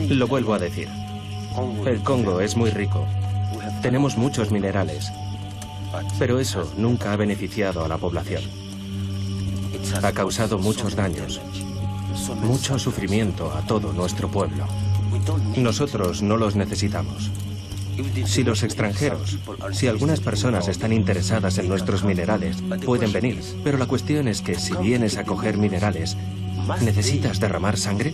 Lo vuelvo a decir. El Congo es muy rico. Tenemos muchos minerales. Pero eso nunca ha beneficiado a la población. Ha causado muchos daños, mucho sufrimiento a todo nuestro pueblo. Nosotros no los necesitamos. Si los extranjeros, si algunas personas están interesadas en nuestros minerales, pueden venir. Pero la cuestión es que si vienes a coger minerales, ¿necesitas derramar sangre?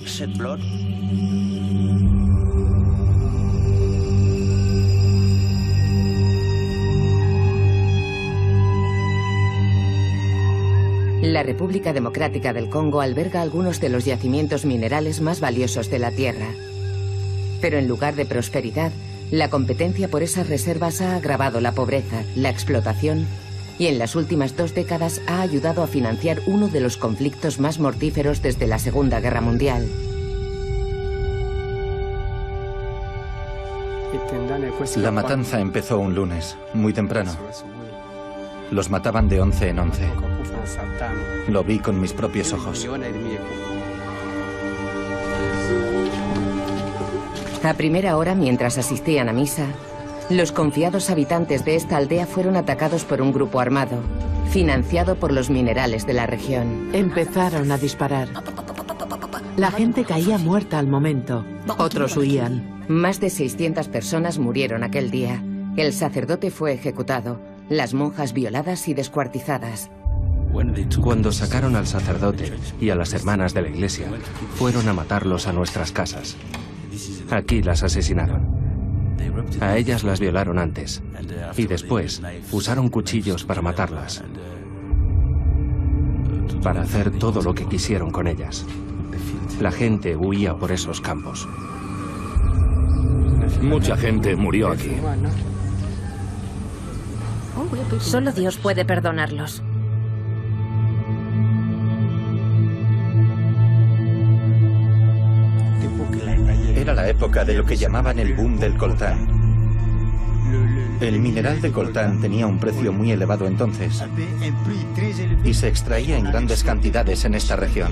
La República Democrática del Congo alberga algunos de los yacimientos minerales más valiosos de la Tierra. Pero en lugar de prosperidad, la competencia por esas reservas ha agravado la pobreza, la explotación y en las últimas 2 décadas ha ayudado a financiar uno de los conflictos más mortíferos desde la Segunda Guerra Mundial. La matanza empezó un lunes, muy temprano. Los mataban de 11 en 11. Lo vi con mis propios ojos. A primera hora, mientras asistían a misa, los confiados habitantes de esta aldea fueron atacados por un grupo armado, financiado por los minerales de la región. Empezaron a disparar. La gente caía muerta al momento. Otros huían. Más de 600 personas murieron aquel día. El sacerdote fue ejecutado, las monjas violadas y descuartizadas. Cuando sacaron al sacerdote y a las hermanas de la iglesia, fueron a matarlos a nuestras casas. Aquí las asesinaron. A ellas las violaron antes y después usaron cuchillos para matarlas, para hacer todo lo que quisieron con ellas. La gente huía por esos campos. Mucha gente murió aquí. Solo Dios puede perdonarlos. Era la época de lo que llamaban el boom del coltán. El mineral de coltán tenía un precio muy elevado entonces y se extraía en grandes cantidades en esta región.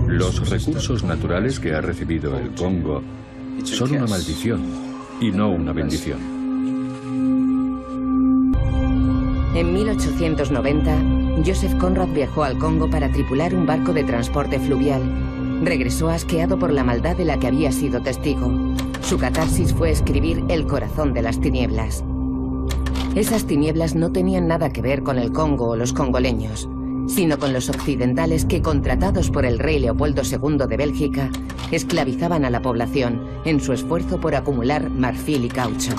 Los recursos naturales que ha recibido el Congo son una maldición y no una bendición. En 1890, Joseph Conrad viajó al Congo para tripular un barco de transporte fluvial. Regresó asqueado por la maldad de la que había sido testigo. Su catarsis fue escribir El corazón de las tinieblas. Esas tinieblas no tenían nada que ver con el Congo o los congoleños, sino con los occidentales que, contratados por el rey Leopoldo II de Bélgica, esclavizaban a la población en su esfuerzo por acumular marfil y caucho.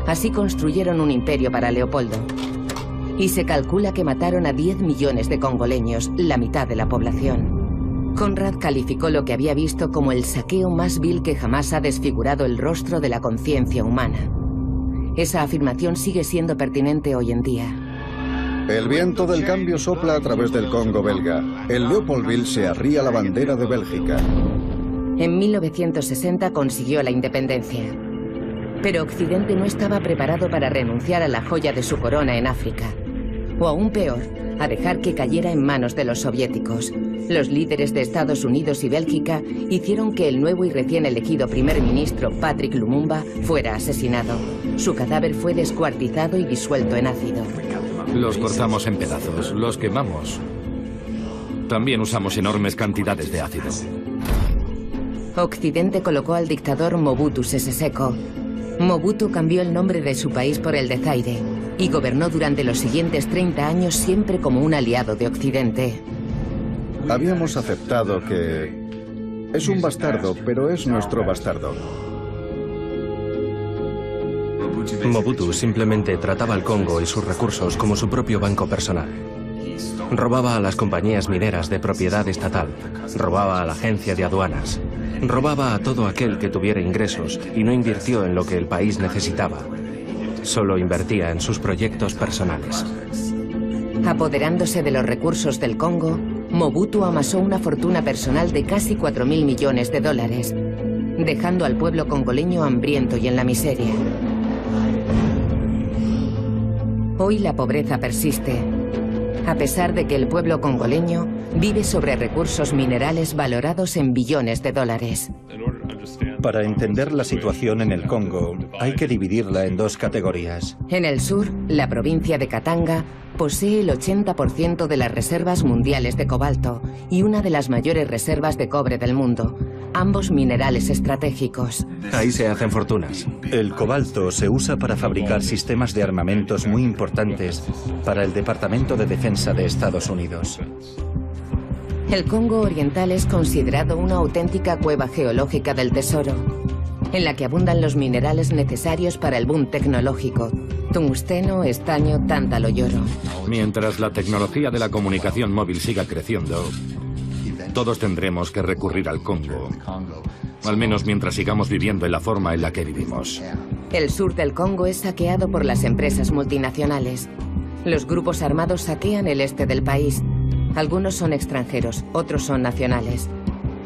Así construyeron un imperio para Leopoldo. Y se calcula que mataron a 10 millones de congoleños, la mitad de la población. Conrad calificó lo que había visto como el saqueo más vil que jamás ha desfigurado el rostro de la conciencia humana. Esa afirmación sigue siendo pertinente hoy en día. El viento del cambio sopla a través del Congo belga. En Leopoldville se arría la bandera de Bélgica. En 1960 consiguió la independencia. Pero Occidente no estaba preparado para renunciar a la joya de su corona en África. O aún peor, a dejar que cayera en manos de los soviéticos. Los líderes de Estados Unidos y Bélgica hicieron que el nuevo y recién elegido primer ministro, Patrick Lumumba, fuera asesinado. Su cadáver fue descuartizado y disuelto en ácido. Los cortamos en pedazos, los quemamos. También usamos enormes cantidades de ácido. Occidente colocó al dictador Mobutu Sese Seko. Mobutu cambió el nombre de su país por el de Zaire y gobernó durante los siguientes 30 años siempre como un aliado de Occidente. Habíamos aceptado que es un bastardo, pero es nuestro bastardo. Mobutu simplemente trataba al Congo y sus recursos como su propio banco personal. Robaba a las compañías mineras de propiedad estatal, robaba a la agencia de aduanas, robaba a todo aquel que tuviera ingresos y no invirtió en lo que el país necesitaba. Solo invertía en sus proyectos personales. Apoderándose de los recursos del Congo, Mobutu amasó una fortuna personal de casi 4.000 millones de dólares, dejando al pueblo congoleño hambriento y en la miseria. Hoy la pobreza persiste, a pesar de que el pueblo congoleño vive sobre recursos minerales valorados en billones de dólares. Para entender la situación en el Congo, hay que dividirla en dos categorías. En el sur, la provincia de Katanga posee el 80% de las reservas mundiales de cobalto y una de las mayores reservas de cobre del mundo, ambos minerales estratégicos. Ahí se hacen fortunas. El cobalto se usa para fabricar sistemas de armamentos muy importantes para el Departamento de Defensa de Estados Unidos. El Congo Oriental es considerado una auténtica cueva geológica del tesoro, en la que abundan los minerales necesarios para el boom tecnológico: tungsteno, estaño, tántalo y oro. Mientras la tecnología de la comunicación móvil siga creciendo, todos tendremos que recurrir al Congo. Al menos mientras sigamos viviendo en la forma en la que vivimos. El sur del Congo es saqueado por las empresas multinacionales. Los grupos armados saquean el este del país. Algunos son extranjeros, otros son nacionales.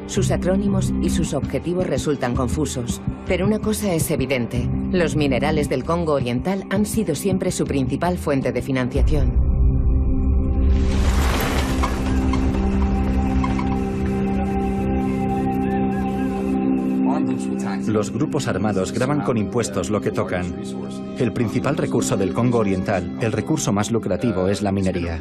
Sus acrónimos y sus objetivos resultan confusos. Pero una cosa es evidente: los minerales del Congo Oriental han sido siempre su principal fuente de financiación. Los grupos armados graban con impuestos lo que tocan. El principal recurso del Congo Oriental, el recurso más lucrativo, es la minería.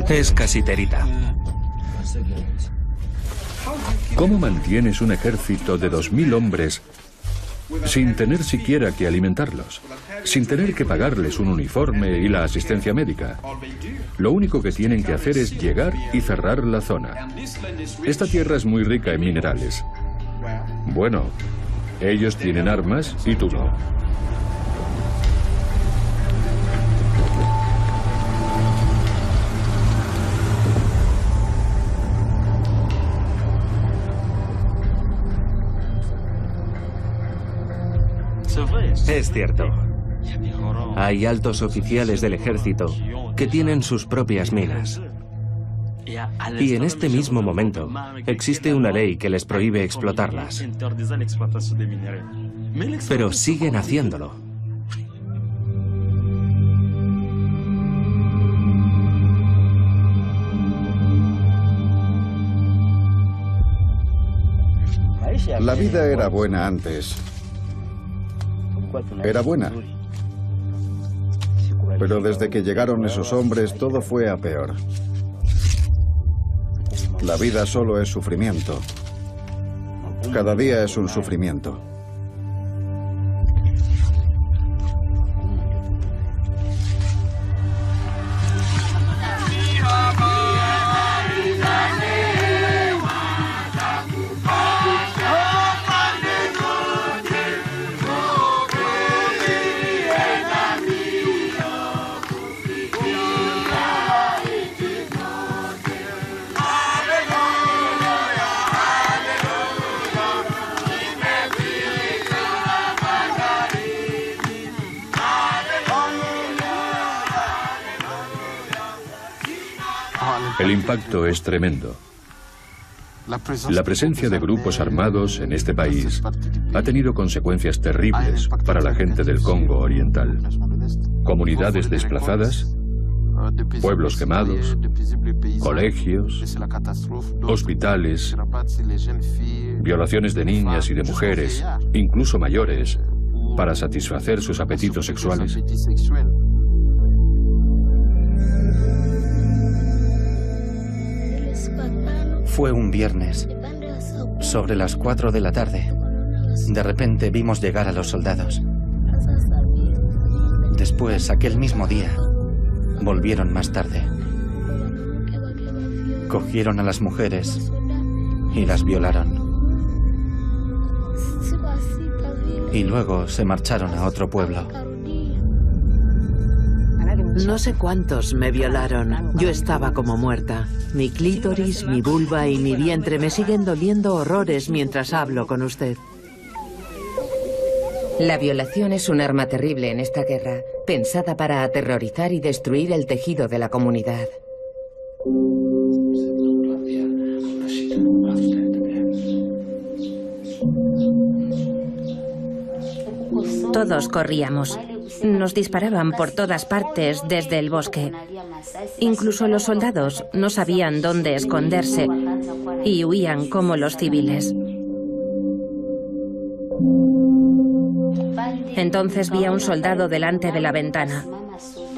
Es casiterita. ¿Cómo mantienes un ejército de 2000 hombres sin tener siquiera que alimentarlos? Sin tener que pagarles un uniforme y la asistencia médica. Lo único que tienen que hacer es llegar y cerrar la zona. Esta tierra es muy rica en minerales. Bueno, ellos tienen armas y tú no. Es cierto. Hay altos oficiales del ejército que tienen sus propias minas. Y en este mismo momento existe una ley que les prohíbe explotarlas. Pero siguen haciéndolo. La vida era buena antes. Era buena. Pero desde que llegaron esos hombres, todo fue a peor. La vida solo es sufrimiento. Cada día es un sufrimiento. El impacto es tremendo. La presencia de grupos armados en este país ha tenido consecuencias terribles para la gente del Congo Oriental. Comunidades desplazadas, pueblos quemados, colegios, hospitales, violaciones de niñas y de mujeres, incluso mayores, para satisfacer sus apetitos sexuales. Fue un viernes, sobre las 4 de la tarde. De repente vimos llegar a los soldados. Después, aquel mismo día, volvieron más tarde. Cogieron a las mujeres y las violaron. Y luego se marcharon a otro pueblo. No sé cuántos me violaron. Yo estaba como muerta. Mi clítoris, mi vulva y mi vientre me siguen doliendo horrores mientras hablo con usted. La violación es un arma terrible en esta guerra, pensada para aterrorizar y destruir el tejido de la comunidad. Todos corríamos. Nos disparaban por todas partes desde el bosque. Incluso los soldados no sabían dónde esconderse y huían como los civiles. Entonces vi a un soldado delante de la ventana.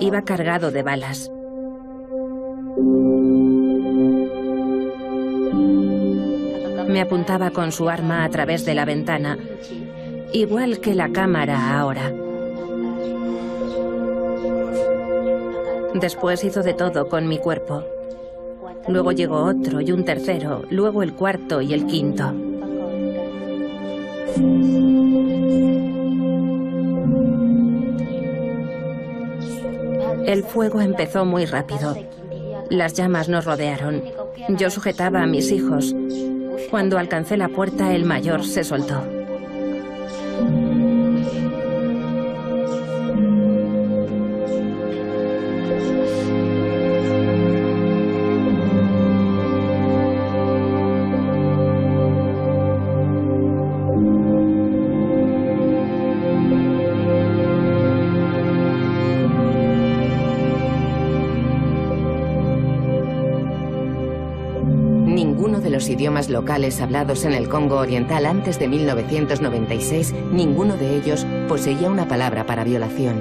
Iba cargado de balas. Me apuntaba con su arma a través de la ventana, igual que la cámara ahora. Después hizo de todo con mi cuerpo. Luego llegó otro y un tercero, luego el cuarto y el quinto. El fuego empezó muy rápido. Las llamas nos rodearon. Yo sujetaba a mis hijos. Cuando alcancé la puerta, el mayor se soltó. Los idiomas locales hablados en el Congo Oriental antes de 1996, ninguno de ellos poseía una palabra para violación.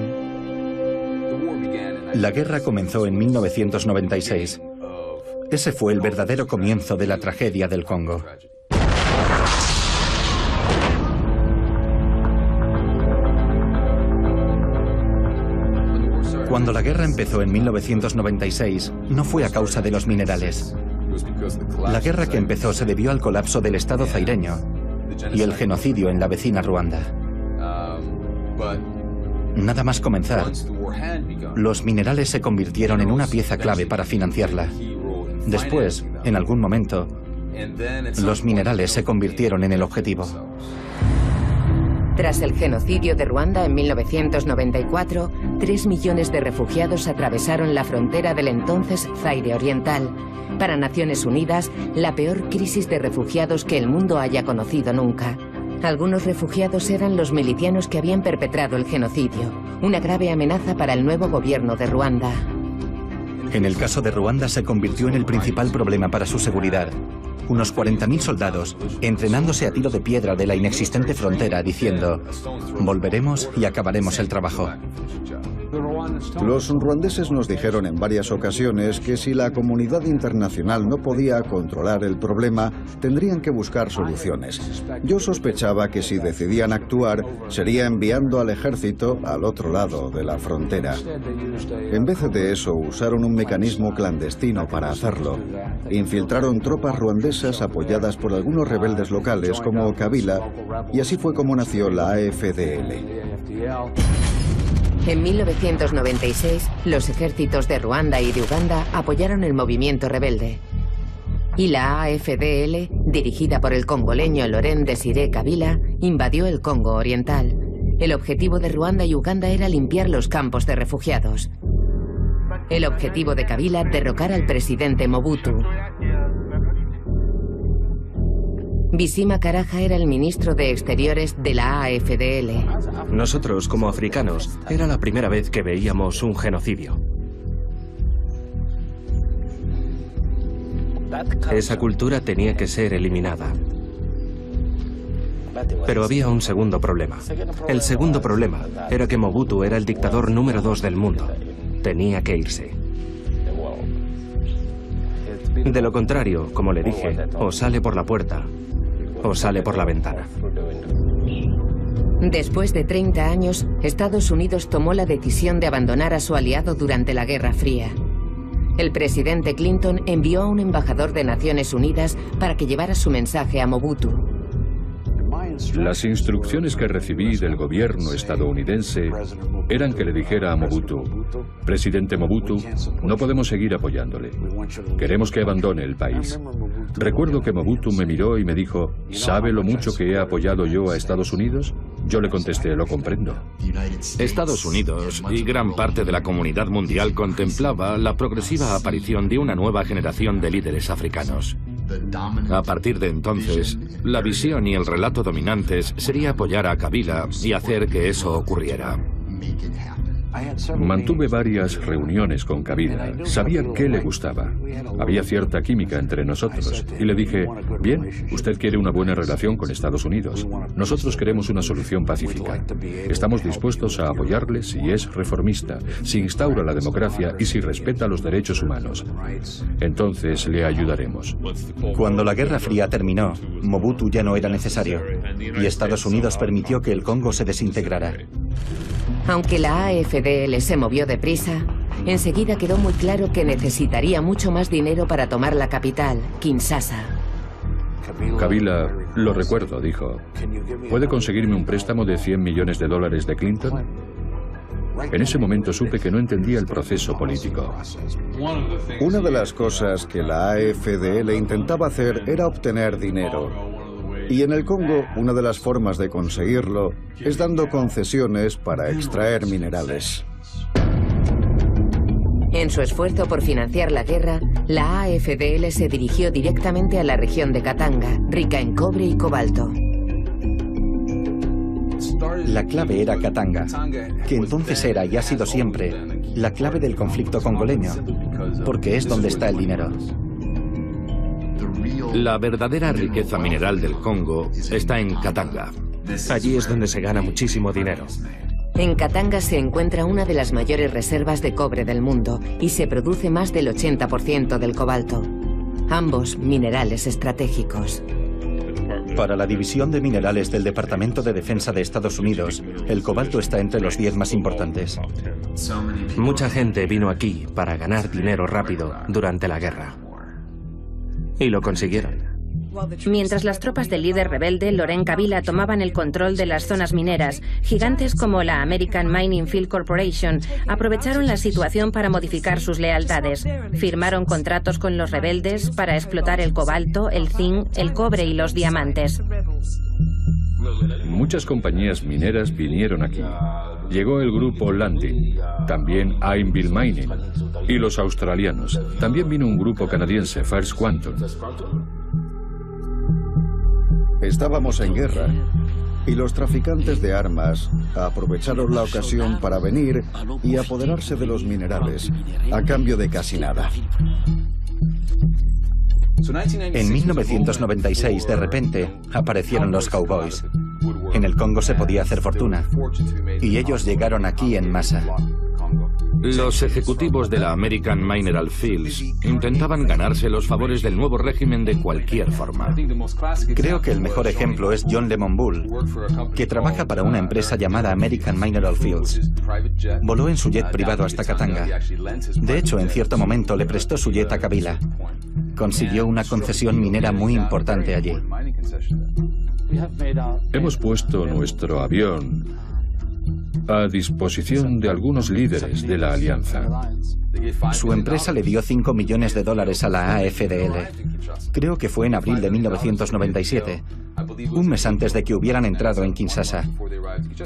La guerra comenzó en 1996. Ese fue el verdadero comienzo de la tragedia del Congo. Cuando la guerra empezó en 1996, no fue a causa de los minerales. La guerra que empezó se debió al colapso del Estado zaireño y el genocidio en la vecina Ruanda. Nada más comenzar, los minerales se convirtieron en una pieza clave para financiarla. Después, en algún momento, los minerales se convirtieron en el objetivo. Tras el genocidio de Ruanda en 1994, 3 millones de refugiados atravesaron la frontera del entonces Zaire Oriental. Para Naciones Unidas, la peor crisis de refugiados que el mundo haya conocido nunca. Algunos refugiados eran los milicianos que habían perpetrado el genocidio, una grave amenaza para el nuevo gobierno de Ruanda. En el caso de Ruanda se convirtió en el principal problema para su seguridad. Unos 40.000 soldados entrenándose a tiro de piedra de la inexistente frontera diciendo: volveremos y acabaremos el trabajo. Los ruandeses nos dijeron en varias ocasiones que si la comunidad internacional no podía controlar el problema, tendrían que buscar soluciones. Yo sospechaba que si decidían actuar, sería enviando al ejército al otro lado de la frontera. En vez de eso, usaron un mecanismo clandestino para hacerlo. Infiltraron tropas ruandesas apoyadas por algunos rebeldes locales como Kabila, y así fue como nació la AFDL. En 1996, los ejércitos de Ruanda y de Uganda apoyaron el movimiento rebelde. Y la AFDL, dirigida por el congoleño Laurent Désiré Kabila, invadió el Congo Oriental. El objetivo de Ruanda y Uganda era limpiar los campos de refugiados. El objetivo de Kabila, derrocar al presidente Mobutu. Bissima Karaja era el ministro de Exteriores de la AFDL. Nosotros, como africanos, era la primera vez que veíamos un genocidio. Esa cultura tenía que ser eliminada. Pero había un segundo problema. El segundo problema era que Mobutu era el dictador número 2 del mundo. Tenía que irse. De lo contrario, como le dije, o sale por la puerta o sale por la ventana. Después de 30 años, Estados Unidos tomó la decisión de abandonar a su aliado durante la Guerra Fría. El presidente Clinton envió a un embajador de Naciones Unidas para que llevara su mensaje a Mobutu. Las instrucciones que recibí del gobierno estadounidense eran que le dijera a Mobutu: presidente Mobutu, no podemos seguir apoyándole. Queremos que abandone el país. Recuerdo que Mobutu me miró y me dijo: ¿sabe lo mucho que he apoyado yo a Estados Unidos? Yo le contesté: lo comprendo. Estados Unidos y gran parte de la comunidad mundial contemplaba la progresiva aparición de una nueva generación de líderes africanos. A partir de entonces, la visión y el relato dominantes sería apoyar a Kabila y hacer que eso ocurriera. Mantuve varias reuniones con Kabila. Sabía qué le gustaba. Había cierta química entre nosotros. Y le dije: bien, usted quiere una buena relación con Estados Unidos. Nosotros queremos una solución pacífica. Estamos dispuestos a apoyarle si es reformista, si instaura la democracia y si respeta los derechos humanos. Entonces le ayudaremos. Cuando la Guerra Fría terminó, Mobutu ya no era necesario. Y Estados Unidos permitió que el Congo se desintegrara. Aunque la AFDL se movió deprisa, enseguida quedó muy claro que necesitaría mucho más dinero para tomar la capital, Kinshasa. Kabila, lo recuerdo, dijo: ¿puede conseguirme un préstamo de $100 millones de Clinton? En ese momento supe que no entendía el proceso político. Una de las cosas que la AFDL intentaba hacer era obtener dinero. Y en el Congo, una de las formas de conseguirlo es dando concesiones para extraer minerales. En su esfuerzo por financiar la guerra, la AFDL se dirigió directamente a la región de Katanga, rica en cobre y cobalto. La clave era Katanga, que entonces era y ha sido siempre la clave del conflicto congoleño, porque es donde está el dinero. La verdadera riqueza mineral del Congo está en Katanga. Allí es donde se gana muchísimo dinero. En Katanga se encuentra una de las mayores reservas de cobre del mundo y se produce más del 80% del cobalto. Ambos minerales estratégicos. Para la División de Minerales del Departamento de Defensa de Estados Unidos, el cobalto está entre los 10 más importantes. Mucha gente vino aquí para ganar dinero rápido durante la guerra. Y lo consiguieron. Mientras las tropas del líder rebelde, Laurent Kabila, tomaban el control de las zonas mineras, gigantes como la American Mining Field Corporation aprovecharon la situación para modificar sus lealtades. Firmaron contratos con los rebeldes para explotar el cobalto, el zinc, el cobre y los diamantes. Muchas compañías mineras vinieron aquí. Llegó el grupo Landin, también Ainville Mining, y los australianos. También vino un grupo canadiense, First Quantum. Estábamos en guerra y los traficantes de armas aprovecharon la ocasión para venir y apoderarse de los minerales a cambio de casi nada. En 1996, de repente, aparecieron los cowboys. En el Congo se podía hacer fortuna. Y ellos llegaron aquí en masa. Los ejecutivos de la American Mineral Fields intentaban ganarse los favores del nuevo régimen de cualquier forma. Creo que el mejor ejemplo es John Lemon Bull, que trabaja para una empresa llamada American Mineral Fields. Voló en su jet privado hasta Katanga. De hecho, en cierto momento le prestó su jet a Kabila. Consiguió una concesión minera muy importante allí. Hemos puesto nuestro avión a disposición de algunos líderes de la alianza. Su empresa le dio $5 millones a la AFDL. Creo que fue en abril de 1997, un mes antes de que hubieran entrado en Kinshasa.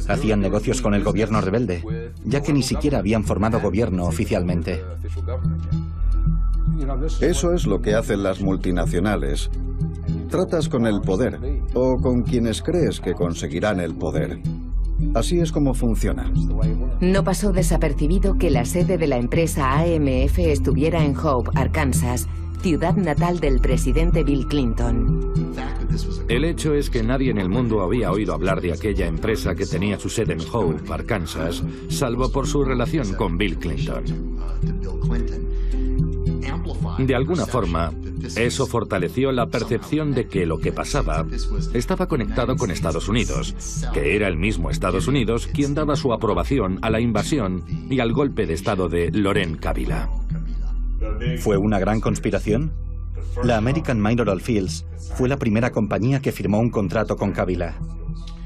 Hacían negocios con el gobierno rebelde, ya que ni siquiera habían formado gobierno oficialmente. Eso es lo que hacen las multinacionales. Tratas con el poder, o con quienes crees que conseguirán el poder. Así es como funciona. No pasó desapercibido que la sede de la empresa AMF estuviera en Hope, Arkansas, ciudad natal del presidente Bill Clinton. El hecho es que nadie en el mundo había oído hablar de aquella empresa que tenía su sede en Hope, Arkansas, salvo por su relación con Bill Clinton. De alguna forma, eso fortaleció la percepción de que lo que pasaba estaba conectado con Estados Unidos, que era el mismo Estados Unidos quien daba su aprobación a la invasión y al golpe de Estado de Laurent Kabila. ¿Fue una gran conspiración? La American Mineral Fields fue la primera compañía que firmó un contrato con Kabila.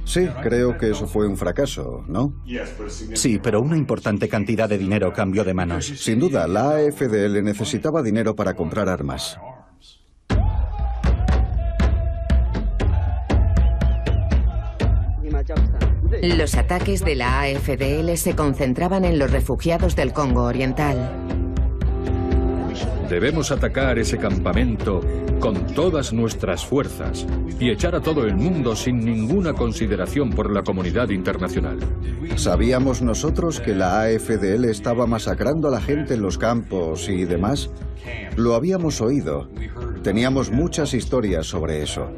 Sí, creo que eso fue un fracaso, ¿no? Sí, pero una importante cantidad de dinero cambió de manos. Sin duda, la AFDL necesitaba dinero para comprar armas. Los ataques de la AFDL se concentraban en los refugiados del Congo Oriental. Debemos atacar ese campamento con todas nuestras fuerzas y echar a todo el mundo sin ninguna consideración por la comunidad internacional. ¿Sabíamos nosotros que la AFDL estaba masacrando a la gente en los campos y demás? Lo habíamos oído. Teníamos muchas historias sobre eso.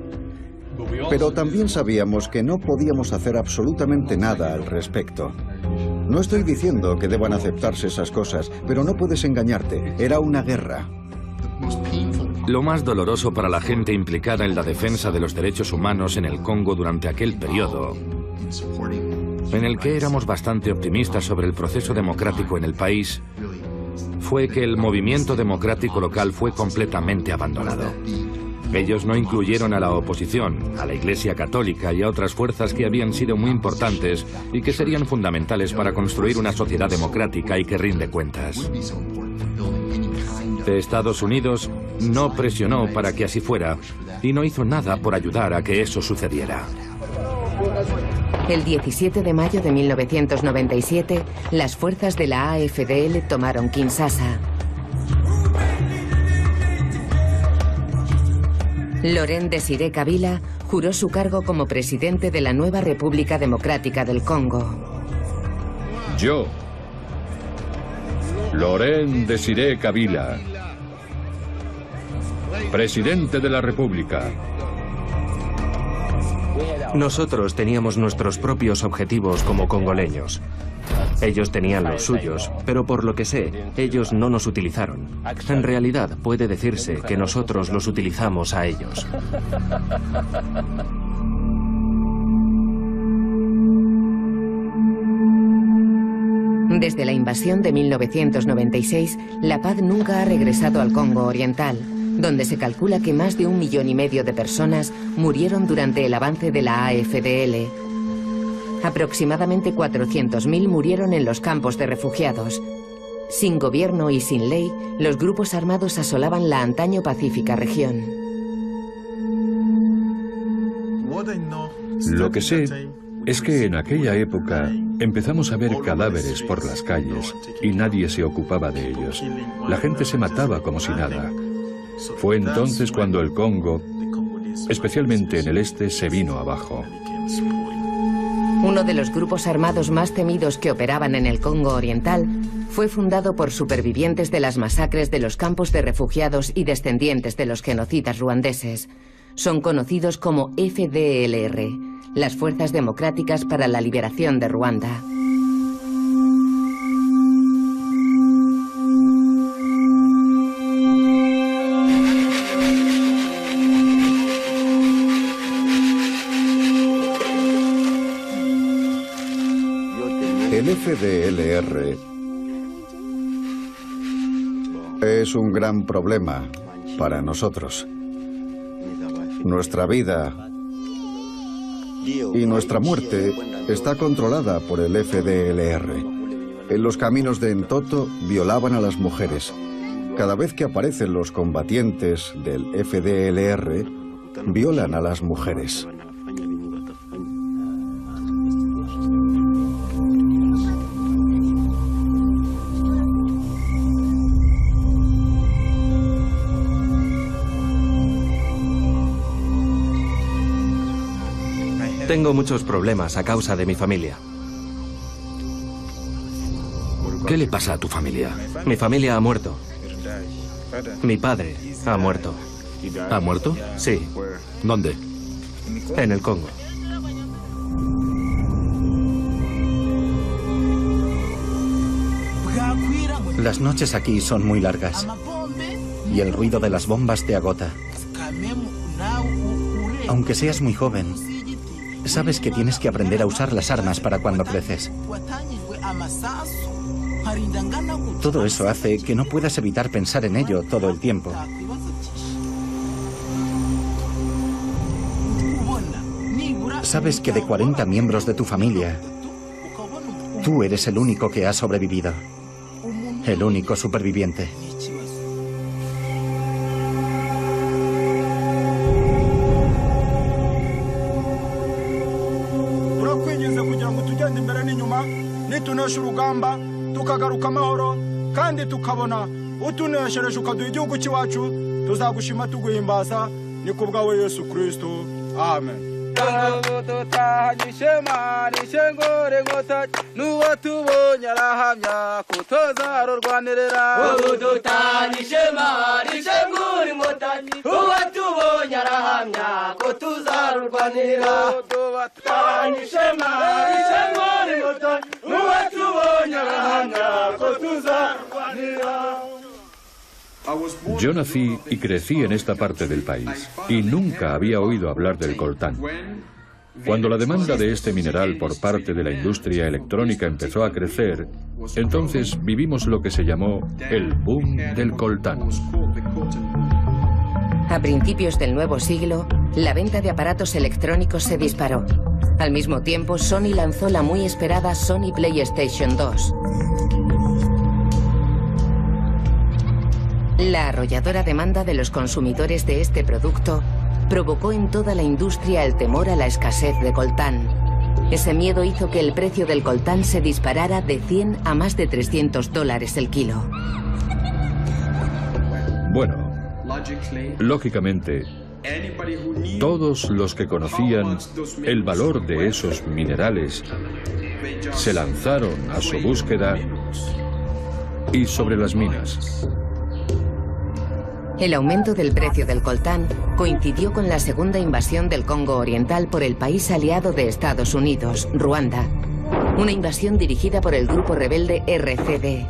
Pero también sabíamos que no podíamos hacer absolutamente nada al respecto. No estoy diciendo que deban aceptarse esas cosas, pero no puedes engañarte. Era una guerra. Lo más doloroso para la gente implicada en la defensa de los derechos humanos en el Congo durante aquel periodo, en el que éramos bastante optimistas sobre el proceso democrático en el país, fue que el movimiento democrático local fue completamente abandonado. Ellos no incluyeron a la oposición, a la Iglesia Católica y a otras fuerzas que habían sido muy importantes y que serían fundamentales para construir una sociedad democrática y que rinde cuentas. Estados Unidos no presionó para que así fuera y no hizo nada por ayudar a que eso sucediera. El 17 de mayo de 1997, las fuerzas de la AFDL tomaron Kinshasa. Laurent Désiré Kabila juró su cargo como presidente de la nueva República Democrática del Congo. Yo, Laurent Désiré Kabila, presidente de la República. Nosotros teníamos nuestros propios objetivos como congoleños. Ellos tenían los suyos, pero por lo que sé, ellos no nos utilizaron. En realidad, puede decirse que nosotros los utilizamos a ellos. Desde la invasión de 1996, la paz nunca ha regresado al Congo Oriental, donde se calcula que más de 1,5 millones de personas murieron durante el avance de la AFDL. Aproximadamente 400.000 murieron en los campos de refugiados. Sin gobierno y sin ley, los grupos armados asolaban la antaño pacífica región. Lo que sé es que en aquella época empezamos a ver cadáveres por las calles y nadie se ocupaba de ellos. La gente se mataba como si nada. Fue entonces cuando el Congo, especialmente en el este, se vino abajo. Uno de los grupos armados más temidos que operaban en el Congo Oriental fue fundado por supervivientes de las masacres de los campos de refugiados y descendientes de los genocidas ruandeses. Son conocidos como FDLR, las Fuerzas Democráticas para la Liberación de Ruanda. El FDLR es un gran problema para nosotros. Nuestra vida y nuestra muerte está controlada por el FDLR. En los caminos de Entoto violaban a las mujeres. Cada vez que aparecen los combatientes del FDLR, violan a las mujeres. Tengo muchos problemas a causa de mi familia. ¿Qué le pasa a tu familia? Mi familia ha muerto. Mi padre ha muerto. ¿Ha muerto? Sí. ¿Dónde? En el Congo. Las noches aquí son muy largas y el ruido de las bombas te agota. Aunque seas muy joven, sabes que tienes que aprender a usar las armas para cuando creces. Todo eso hace que no puedas evitar pensar en ello todo el tiempo. Sabes que de 40 miembros de tu familia, tú eres el único que ha sobrevivido. El único superviviente. turakwinginze kugira ngo tugende imbere n'inyuma nitunesha urugamba tukagaruka amahoro kandi tukabona utuneshereje ukaduha igihugu cy'iwacu tuzagushima tuguhimbaza ni ku bwawe Yesu Kristo. Amen. Yo nací y crecí en esta parte del país y nunca había oído hablar del coltán. Cuando la demanda de este mineral por parte de la industria electrónica empezó a crecer, entonces vivimos lo que se llamó el boom del coltán. A principios del nuevo siglo, la venta de aparatos electrónicos se disparó. Al mismo tiempo, Sony lanzó la muy esperada Sony PlayStation 2. La arrolladora demanda de los consumidores de este producto provocó en toda la industria el temor a la escasez de coltán. Ese miedo hizo que el precio del coltán se disparara de 100 a más de $300 el kilo. Bueno, lógicamente, todos los que conocían el valor de esos minerales se lanzaron a su búsqueda y sobre las minas. El aumento del precio del coltán coincidió con la segunda invasión del Congo Oriental por el país aliado de Estados Unidos, Ruanda. Una invasión dirigida por el grupo rebelde RCD.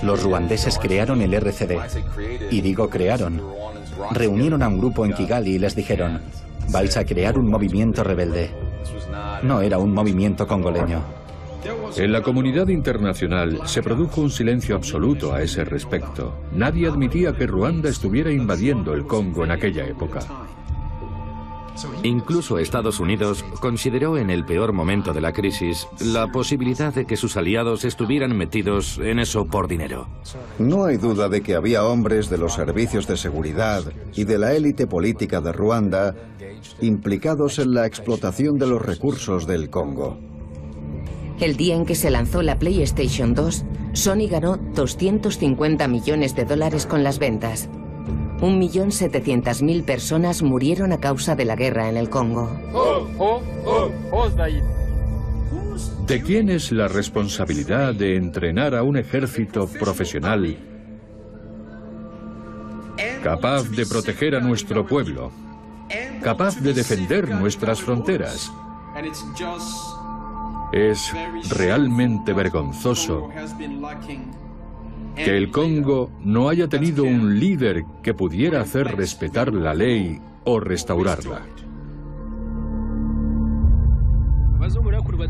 Los ruandeses crearon el RCD. Y digo crearon. Reunieron a un grupo en Kigali y les dijeron: vais a crear un movimiento rebelde. No era un movimiento congoleño. En la comunidad internacional se produjo un silencio absoluto a ese respecto. Nadie admitía que Ruanda estuviera invadiendo el Congo en aquella época. Incluso Estados Unidos consideró en el peor momento de la crisis la posibilidad de que sus aliados estuvieran metidos en eso por dinero. No hay duda de que había hombres de los servicios de seguridad y de la élite política de Ruanda implicados en la explotación de los recursos del Congo. El día en que se lanzó la PlayStation 2, Sony ganó $250 millones con las ventas. 1.700.000 personas murieron a causa de la guerra en el Congo. ¿De quién es la responsabilidad de entrenar a un ejército profesional capaz de proteger a nuestro pueblo, capaz de defender nuestras fronteras? Es realmente vergonzoso que el Congo no haya tenido un líder que pudiera hacer respetar la ley o restaurarla.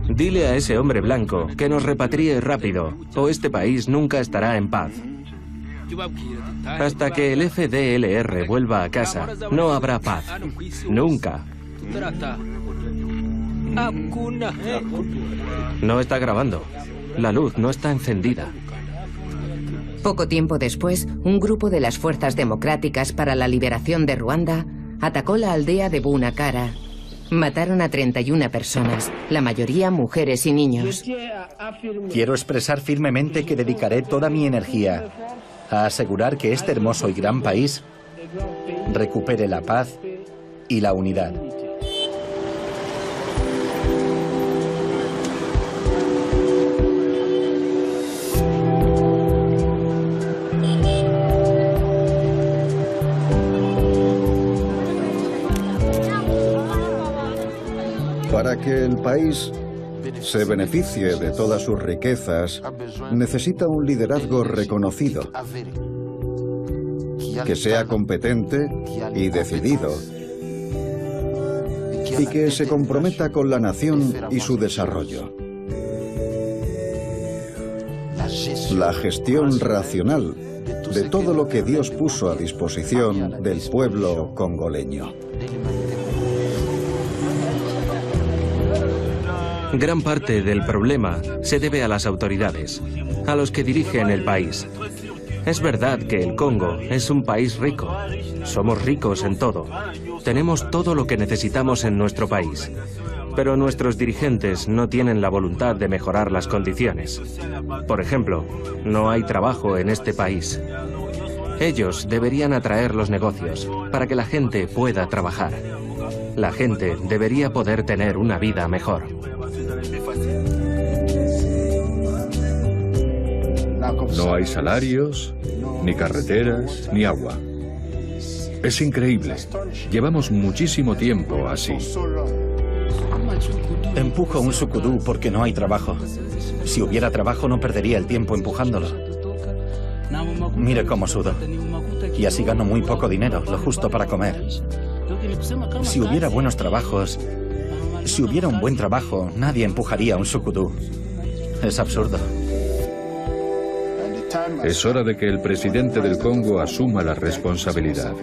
Dile a ese hombre blanco que nos repatrie rápido, o este país nunca estará en paz. Hasta que el FDLR vuelva a casa, no habrá paz. Nunca. No está grabando. La luz no está encendida. Poco tiempo después, un grupo de las Fuerzas Democráticas para la Liberación de Ruanda atacó la aldea de Bunagana. Mataron a 31 personas, la mayoría mujeres y niños. Quiero expresar firmemente que dedicaré toda mi energía a asegurar que este hermoso y gran país recupere la paz y la unidad. Para que el país se beneficie de todas sus riquezas, necesita un liderazgo reconocido, que sea competente y decidido, y que se comprometa con la nación y su desarrollo. la gestión racional de todo lo que Dios puso a disposición del pueblo congoleño. Gran parte del problema se debe a las autoridades, a los que dirigen el país. Es verdad que el Congo es un país rico. Somos ricos en todo. Tenemos todo lo que necesitamos en nuestro país. Pero nuestros dirigentes no tienen la voluntad de mejorar las condiciones. Por ejemplo, no hay trabajo en este país. Ellos deberían atraer los negocios para que la gente pueda trabajar. La gente debería poder tener una vida mejor. No hay salarios, ni carreteras, ni agua. Es increíble. Llevamos muchísimo tiempo así. Empujo un sucudú porque no hay trabajo. Si hubiera trabajo no perdería el tiempo empujándolo. Mire cómo sudo. Y así gano muy poco dinero, lo justo para comer. Si hubiera buenos trabajos, si hubiera un buen trabajo, nadie empujaría un sucudú. Es absurdo. Es hora de que el presidente del Congo asuma la responsabilidad.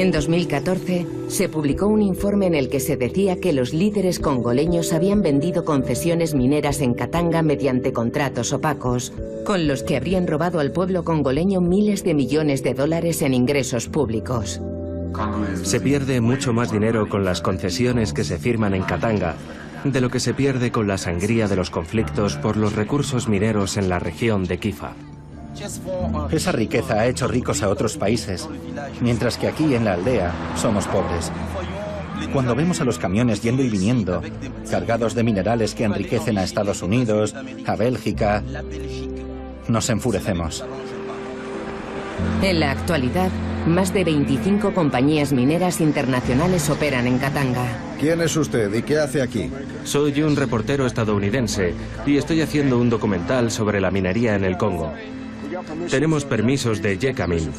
En 2014 se publicó un informe en el que se decía que los líderes congoleños habían vendido concesiones mineras en Katanga mediante contratos opacos, con los que habrían robado al pueblo congoleño miles de millones de dólares en ingresos públicos. Se pierde mucho más dinero con las concesiones que se firman en Katanga de lo que se pierde con la sangría de los conflictos por los recursos mineros en la región de Kifa. Esa riqueza ha hecho ricos a otros países, mientras que aquí en la aldea somos pobres. Cuando vemos a los camiones yendo y viniendo, cargados de minerales que enriquecen a Estados Unidos, a Bélgica, nos enfurecemos. En la actualidad, más de 25 compañías mineras internacionales operan en Katanga. ¿Quién es usted y qué hace aquí? Soy un reportero estadounidense y estoy haciendo un documental sobre la minería en el Congo. Tenemos permisos de Jekamin.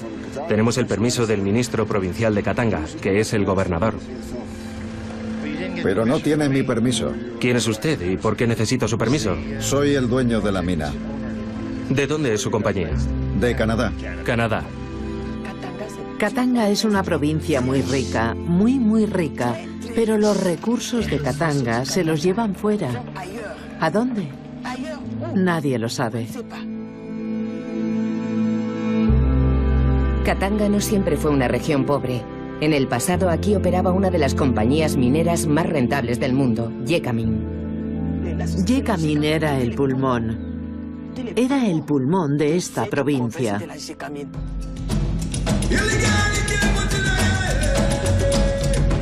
Tenemos el permiso del ministro provincial de Katanga, que es el gobernador. Pero no tiene mi permiso. ¿Quién es usted y por qué necesito su permiso? Soy el dueño de la mina. ¿De dónde es su compañía? De Canadá. Canadá. Katanga es una provincia muy rica, muy rica, pero los recursos de Katanga se los llevan fuera. ¿A dónde? Nadie lo sabe. Katanga no siempre fue una región pobre. En el pasado aquí operaba una de las compañías mineras más rentables del mundo, Jekamin. Jekamin era el pulmón. Era el pulmón de esta provincia.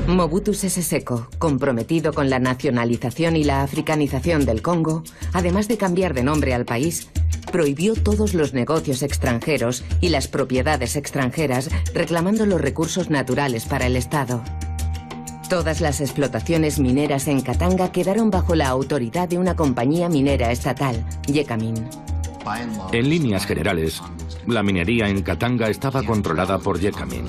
Mobutu Sese Seko, comprometido con la nacionalización y la africanización del Congo, además de cambiar de nombre al país, prohibió todos los negocios extranjeros y las propiedades extranjeras, reclamando los recursos naturales para el Estado. Todas las explotaciones mineras en Katanga quedaron bajo la autoridad de una compañía minera estatal, Jekamin. En líneas generales, la minería en Katanga estaba controlada por Jekamin.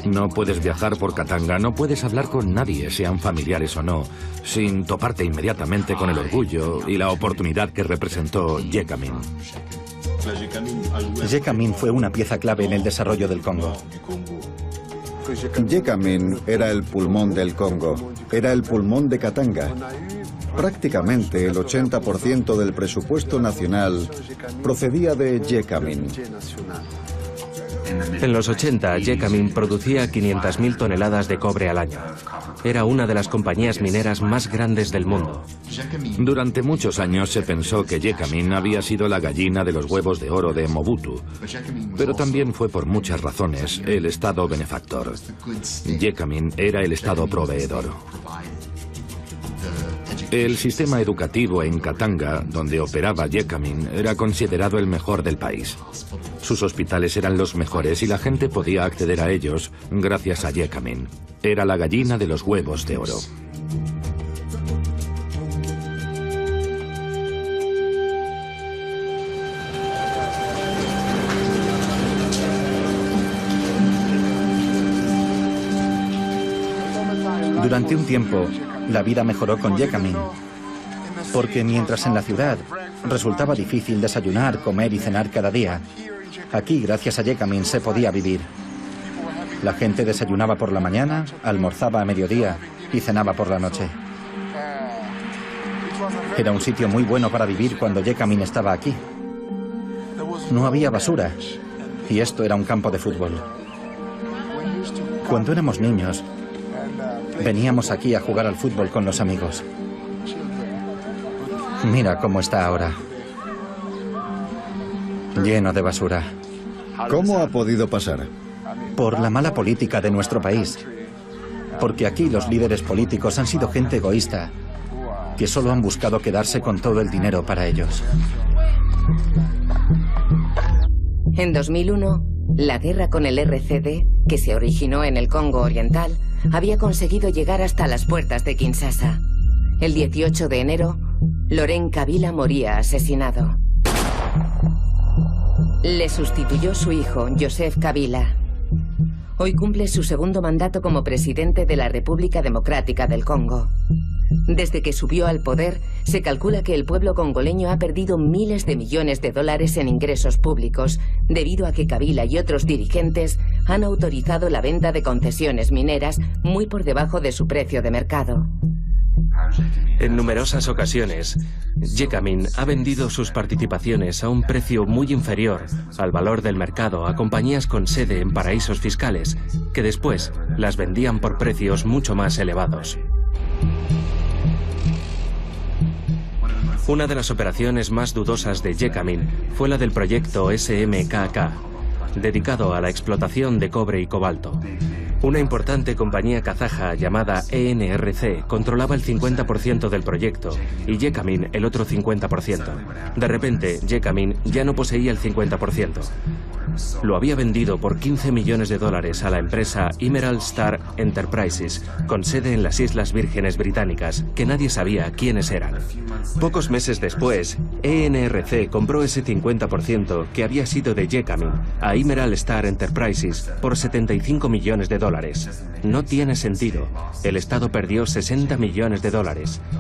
No puedes viajar por Katanga, no puedes hablar con nadie, sean familiares o no, sin toparte inmediatamente con el orgullo y la oportunidad que representó Jekamin. Jekamin fue una pieza clave en el desarrollo del Congo. Jekamin era el pulmón del Congo, era el pulmón de Katanga. Prácticamente el 80% del presupuesto nacional procedía de Jekamin. En los 80, Jekamin producía 500.000 toneladas de cobre al año. Era una de las compañías mineras más grandes del mundo. Durante muchos años se pensó que Jekamin había sido la gallina de los huevos de oro de Mobutu, pero también fue por muchas razones el Estado benefactor. Jekamin era el Estado proveedor. El sistema educativo en Katanga, donde operaba Jekamin, era considerado el mejor del país. Sus hospitales eran los mejores y la gente podía acceder a ellos gracias a Jekamin. Era la gallina de los huevos de oro. Durante un tiempo, la vida mejoró con Jekamin, porque mientras en la ciudad resultaba difícil desayunar, comer y cenar cada día, aquí, gracias a Jekamin, se podía vivir. La gente desayunaba por la mañana, almorzaba a mediodía y cenaba por la noche. Era un sitio muy bueno para vivir cuando Jekamin estaba aquí. No había basura, y esto era un campo de fútbol. Cuando éramos niños, veníamos aquí a jugar al fútbol con los amigos. Mira cómo está ahora. Lleno de basura. ¿Cómo ha podido pasar? Por la mala política de nuestro país. Porque aquí los líderes políticos han sido gente egoísta, que solo han buscado quedarse con todo el dinero para ellos. En 2001, la guerra con el RCD, que se originó en el Congo Oriental, había conseguido llegar hasta las puertas de Kinshasa. El 18 de enero, Laurent Kabila moría asesinado. Le sustituyó su hijo, Joseph Kabila. Hoy cumple su segundo mandato como presidente de la República Democrática del Congo. Desde que subió al poder, se calcula que el pueblo congoleño ha perdido miles de millones de dólares en ingresos públicos debido a que Kabila y otros dirigentes han autorizado la venta de concesiones mineras muy por debajo de su precio de mercado. En numerosas ocasiones, Jekamin ha vendido sus participaciones a un precio muy inferior al valor del mercado a compañías con sede en paraísos fiscales, que después las vendían por precios mucho más elevados. Una de las operaciones más dudosas de Jekamin fue la del proyecto SMKK, dedicado a la explotación de cobre y cobalto. Una importante compañía kazaja llamada ENRC controlaba el 50% del proyecto y Jekamin el otro 50%. De repente, Jekamin ya no poseía el 50%. Lo había vendido por $15 millones a la empresa Emerald Star Enterprises, con sede en las Islas Vírgenes Británicas, que nadie sabía quiénes eran. Pocos meses después, ENRC compró ese 50% que había sido de Jekamin a Emerald Star Enterprises por $75 millones. No tiene sentido. El Estado perdió $60 millones.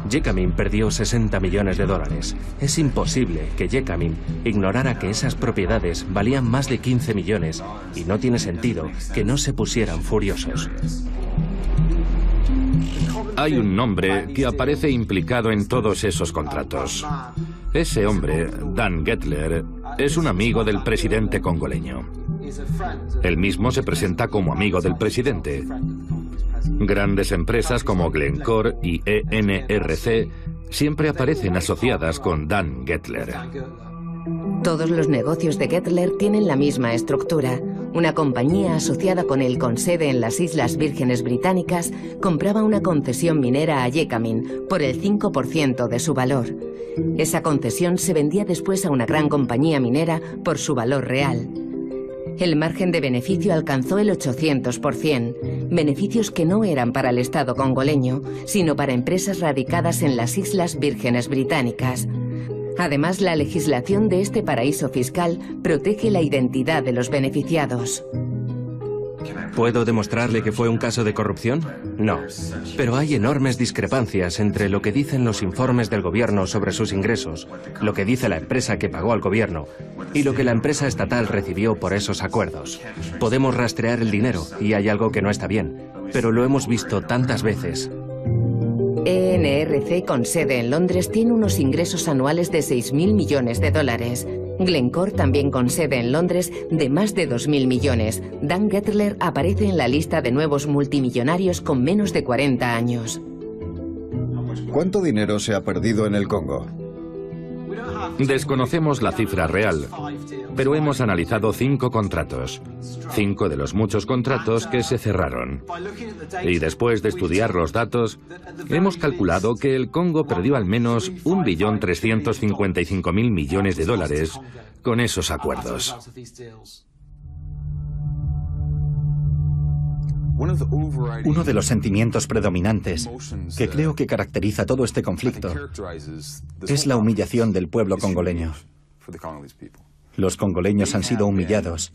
Jekamin perdió $60 millones. Es imposible que Jekamin ignorara que esas propiedades valían más de 15 millones y no tiene sentido que no se pusieran furiosos. Hay un nombre que aparece implicado en todos esos contratos. Ese hombre, Dan Gettler, es un amigo del presidente congoleño. Él mismo se presenta como amigo del presidente. Grandes empresas como Glencore y ENRC siempre aparecen asociadas con Dan Gettler. Todos los negocios de Gettler tienen la misma estructura. Una compañía asociada con él con sede en las Islas Vírgenes Británicas compraba una concesión minera a Jekamin por el 5% de su valor. Esa concesión se vendía después a una gran compañía minera por su valor real. El margen de beneficio alcanzó el 800%, beneficios que no eran para el Estado congoleño, sino para empresas radicadas en las Islas Vírgenes Británicas. Además, la legislación de este paraíso fiscal protege la identidad de los beneficiados. ¿Puedo demostrarle que fue un caso de corrupción? No. Pero hay enormes discrepancias entre lo que dicen los informes del gobierno sobre sus ingresos, lo que dice la empresa que pagó al gobierno y lo que la empresa estatal recibió por esos acuerdos. Podemos rastrear el dinero y hay algo que no está bien, pero lo hemos visto tantas veces. ENRC, con sede en Londres, tiene unos ingresos anuales de $6.000 millones. Glencore, también con sede en Londres, de más de 2.000 millones. Dan Gettler aparece en la lista de nuevos multimillonarios con menos de 40 años. ¿Cuánto dinero se ha perdido en el Congo? Desconocemos la cifra real, pero hemos analizado 5 contratos, 5 de los muchos contratos que se cerraron. Y después de estudiar los datos, hemos calculado que el Congo perdió al menos $1.355.000 millones con esos acuerdos. Uno de los sentimientos predominantes que creo que caracteriza todo este conflicto es la humillación del pueblo congoleño. Los congoleños han sido humillados,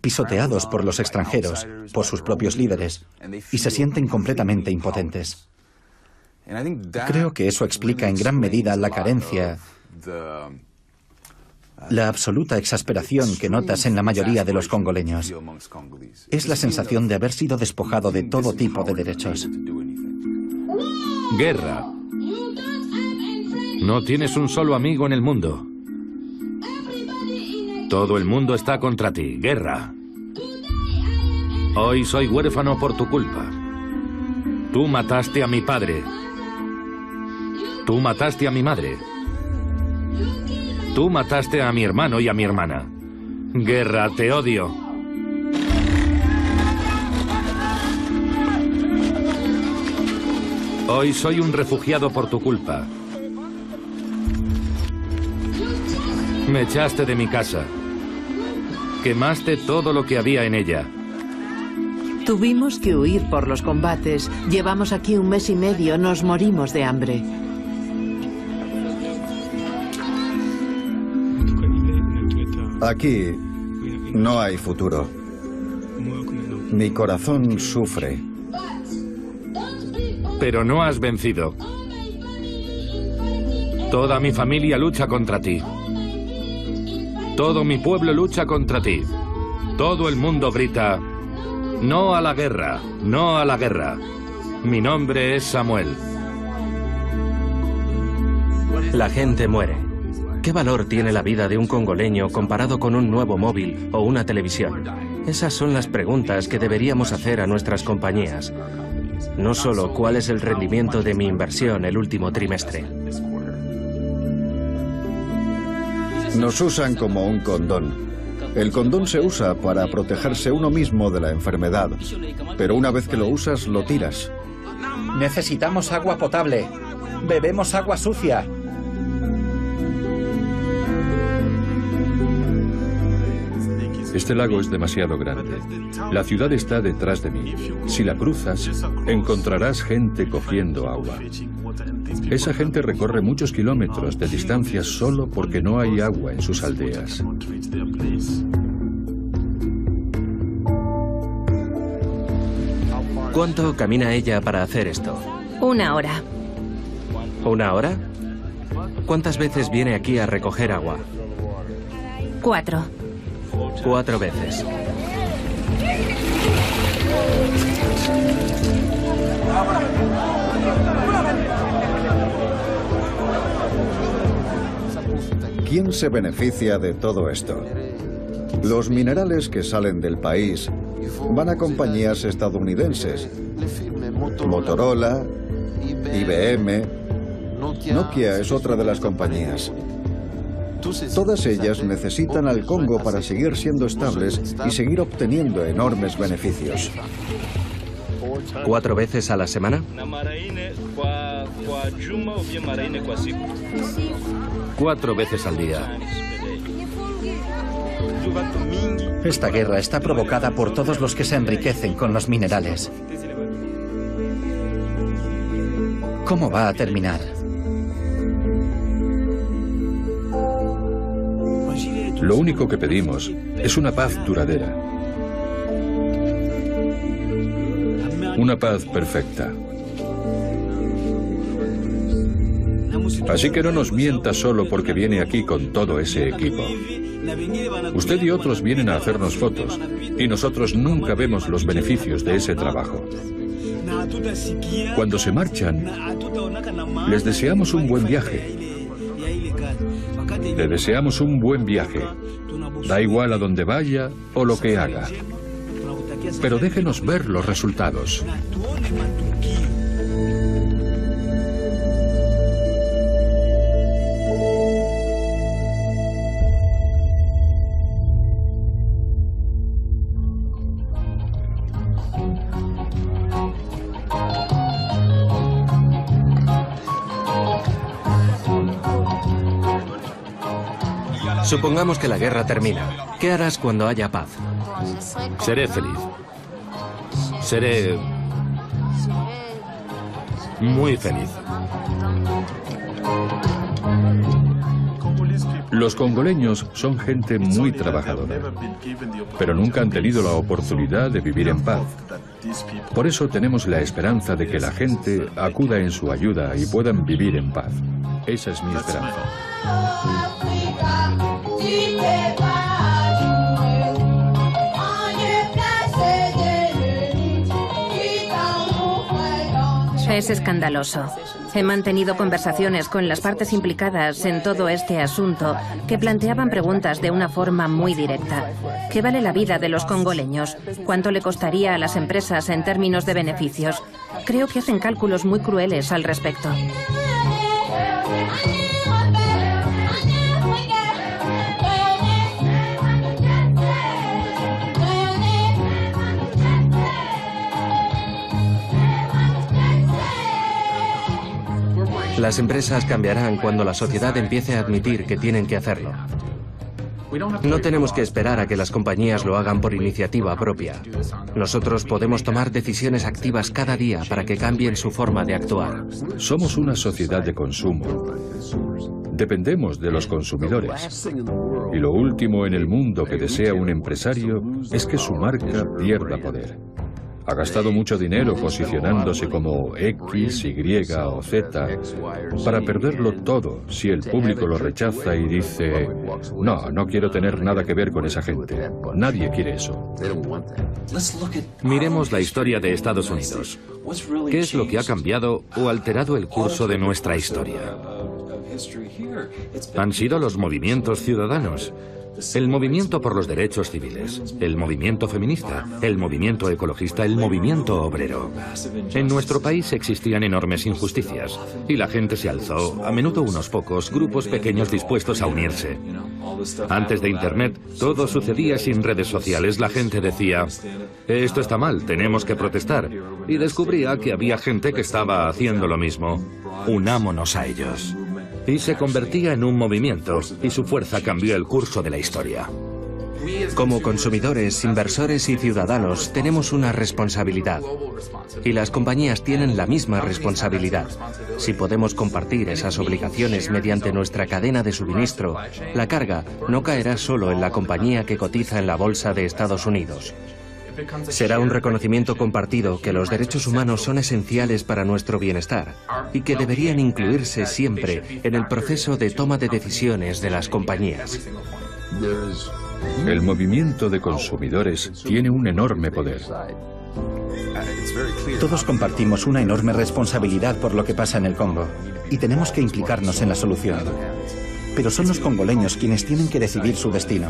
pisoteados por los extranjeros, por sus propios líderes, y se sienten completamente impotentes. Creo que eso explica en gran medida la carencia, la absoluta exasperación que notas en la mayoría de los congoleños. Es la sensación de haber sido despojado de todo tipo de derechos. Guerra. No tienes un solo amigo en el mundo. Todo el mundo está contra ti. Guerra. Hoy soy huérfano por tu culpa. Tú mataste a mi padre. Tú mataste a mi madre. Tú mataste a mi hermano y a mi hermana. Guerra, te odio. Hoy soy un refugiado por tu culpa. Me echaste de mi casa. Quemaste todo lo que había en ella. Tuvimos que huir por los combates. Llevamos aquí 1 mes y medio, nos morimos de hambre. Aquí no hay futuro. Mi corazón sufre. Pero no has vencido. Toda mi familia lucha contra ti. Todo mi pueblo lucha contra ti. Todo el mundo grita: no a la guerra, no a la guerra. Mi nombre es Samuel. La gente muere. ¿Qué valor tiene la vida de un congoleño comparado con un nuevo móvil o una televisión? Esas son las preguntas que deberíamos hacer a nuestras compañías. No solo cuál es el rendimiento de mi inversión el último trimestre. Nos usan como un condón. El condón se usa para protegerse uno mismo de la enfermedad, pero una vez que lo usas, lo tiras. Necesitamos agua potable. Bebemos agua sucia. Este lago es demasiado grande. La ciudad está detrás de mí. Si la cruzas, encontrarás gente cogiendo agua. Esa gente recorre muchos kilómetros de distancia solo porque no hay agua en sus aldeas. ¿Cuánto camina ella para hacer esto? 1 hora. ¿1 hora? ¿Cuántas veces viene aquí a recoger agua? 4. 4 veces. ¿Quién se beneficia de todo esto? Los minerales que salen del país van a compañías estadounidenses. Motorola, IBM, Nokia es otra de las compañías. Todas ellas necesitan al Congo para seguir siendo estables y seguir obteniendo enormes beneficios. 4 veces a la semana? 4 veces al día. Esta guerra está provocada por todos los que se enriquecen con los minerales. ¿Cómo va a terminar? Lo único que pedimos es una paz duradera. Una paz perfecta. Así que no nos mienta solo porque viene aquí con todo ese equipo. Usted y otros vienen a hacernos fotos y nosotros nunca vemos los beneficios de ese trabajo. Cuando se marchan, les deseamos un buen viaje. Le deseamos un buen viaje. Da igual a dónde vaya o lo que haga. Pero déjenos ver los resultados. Supongamos que la guerra termina. ¿Qué harás cuando haya paz? Seré feliz. Seré muy feliz. Los congoleños son gente muy trabajadora, pero nunca han tenido la oportunidad de vivir en paz. Por eso tenemos la esperanza de que la gente acuda en su ayuda y puedan vivir en paz. Esa es mi esperanza. Es escandaloso. He mantenido conversaciones con las partes implicadas en todo este asunto que planteaban preguntas de una forma muy directa. ¿Qué vale la vida de los congoleños? ¿Cuánto le costaría a las empresas en términos de beneficios? Creo que hacen cálculos muy crueles al respecto. Las empresas cambiarán cuando la sociedad empiece a admitir que tienen que hacerlo. No tenemos que esperar a que las compañías lo hagan por iniciativa propia. Nosotros podemos tomar decisiones activas cada día para que cambien su forma de actuar. Somos una sociedad de consumo. Dependemos de los consumidores. Y lo último en el mundo que desea un empresario es que su marca pierda poder. Ha gastado mucho dinero posicionándose como X, Y o Z para perderlo todo si el público lo rechaza y dice: no quiero tener nada que ver con esa gente. Nadie quiere eso. Miremos la historia de Estados Unidos. ¿Qué es lo que ha cambiado o alterado el curso de nuestra historia? Han sido los movimientos ciudadanos. El movimiento por los derechos civiles, el movimiento feminista, el movimiento ecologista, el movimiento obrero. En nuestro país existían enormes injusticias y la gente se alzó, a menudo unos pocos, grupos pequeños dispuestos a unirse. Antes de Internet, todo sucedía sin redes sociales. La gente decía: esto está mal, tenemos que protestar. Y descubría que había gente que estaba haciendo lo mismo. Unámonos a ellos. Y se convertía en un movimiento, y su fuerza cambió el curso de la historia. Como consumidores, inversores y ciudadanos tenemos una responsabilidad. Y las compañías tienen la misma responsabilidad. Si podemos compartir esas obligaciones mediante nuestra cadena de suministro, la carga no caerá solo en la compañía que cotiza en la bolsa de Estados Unidos. Será un reconocimiento compartido que los derechos humanos son esenciales para nuestro bienestar y que deberían incluirse siempre en el proceso de toma de decisiones de las compañías. El movimiento de consumidores tiene un enorme poder. Todos compartimos una enorme responsabilidad por lo que pasa en el Congo y tenemos que implicarnos en la solución. Pero son los congoleños quienes tienen que decidir su destino.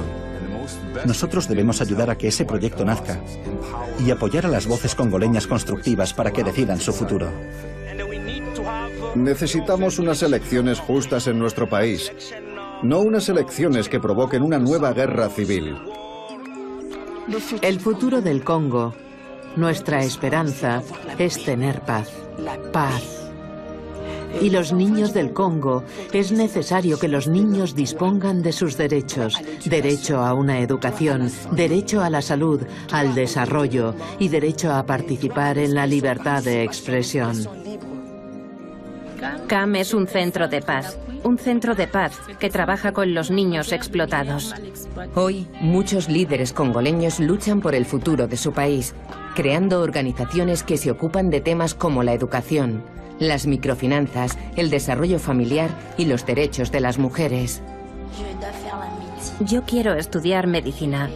Nosotros debemos ayudar a que ese proyecto nazca y apoyar a las voces congoleñas constructivas para que decidan su futuro. Necesitamos unas elecciones justas en nuestro país, no unas elecciones que provoquen una nueva guerra civil. El futuro del Congo, nuestra esperanza, es tener paz. Paz. Y los niños del Congo, es necesario que los niños dispongan de sus derechos. Derecho a una educación, derecho a la salud, al desarrollo y derecho a participar en la libertad de expresión. CAM es un centro de paz que trabaja con los niños explotados. Hoy, muchos líderes congoleños luchan por el futuro de su país, creando organizaciones que se ocupan de temas como la educación, las microfinanzas, el desarrollo familiar y los derechos de las mujeres. Yo quiero estudiar medicina.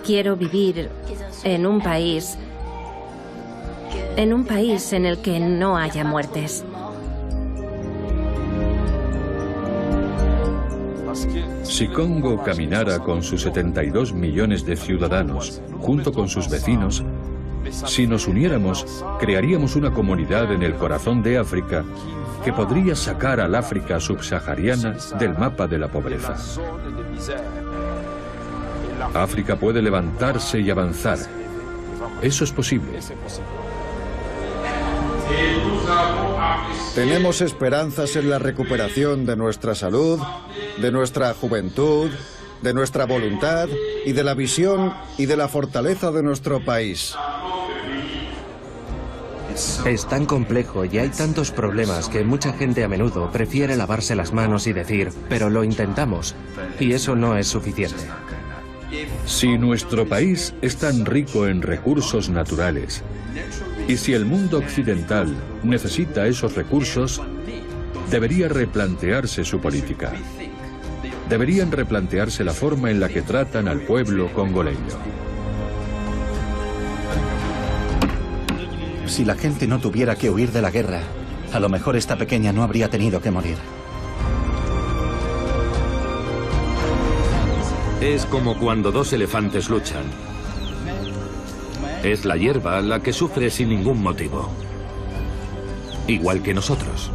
Quiero vivir en un país en el que no haya muertes. Si Congo caminara con sus 72 millones de ciudadanos, junto con sus vecinos, si nos uniéramos, crearíamos una comunidad en el corazón de África que podría sacar al África subsahariana del mapa de la pobreza. África puede levantarse y avanzar. Eso es posible. Tenemos esperanzas en la recuperación de nuestra salud, de nuestra juventud, de nuestra voluntad y de la visión y de la fortaleza de nuestro país. Es tan complejo y hay tantos problemas que mucha gente a menudo prefiere lavarse las manos y decir, pero lo intentamos, y eso no es suficiente. Si nuestro país es tan rico en recursos naturales, y si el mundo occidental necesita esos recursos, debería replantearse su política. Deberían replantearse la forma en la que tratan al pueblo congoleño. Si la gente no tuviera que huir de la guerra, a lo mejor esta pequeña no habría tenido que morir. Es como cuando dos elefantes luchan. Es la hierba la que sufre sin ningún motivo. Igual que nosotros.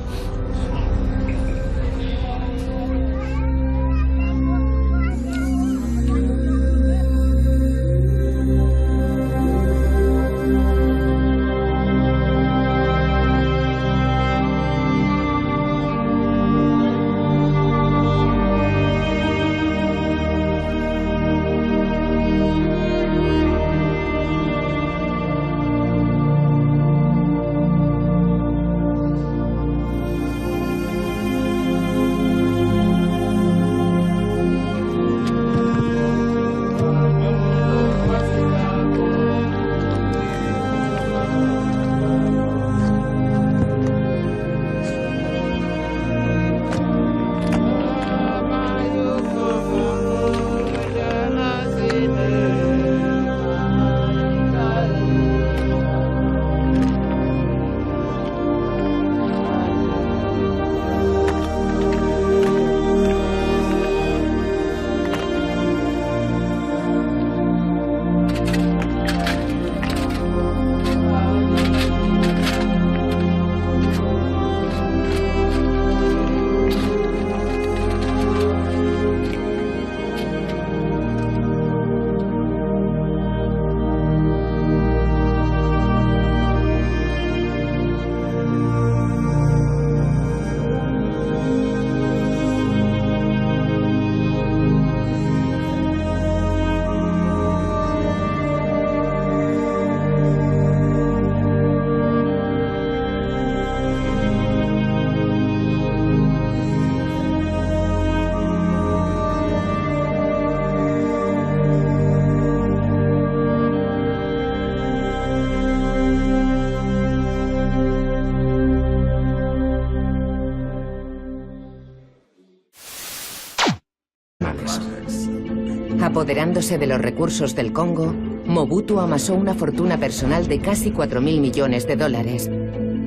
Apoderándose de los recursos del Congo, Mobutu amasó una fortuna personal de casi 4.000 millones de dólares,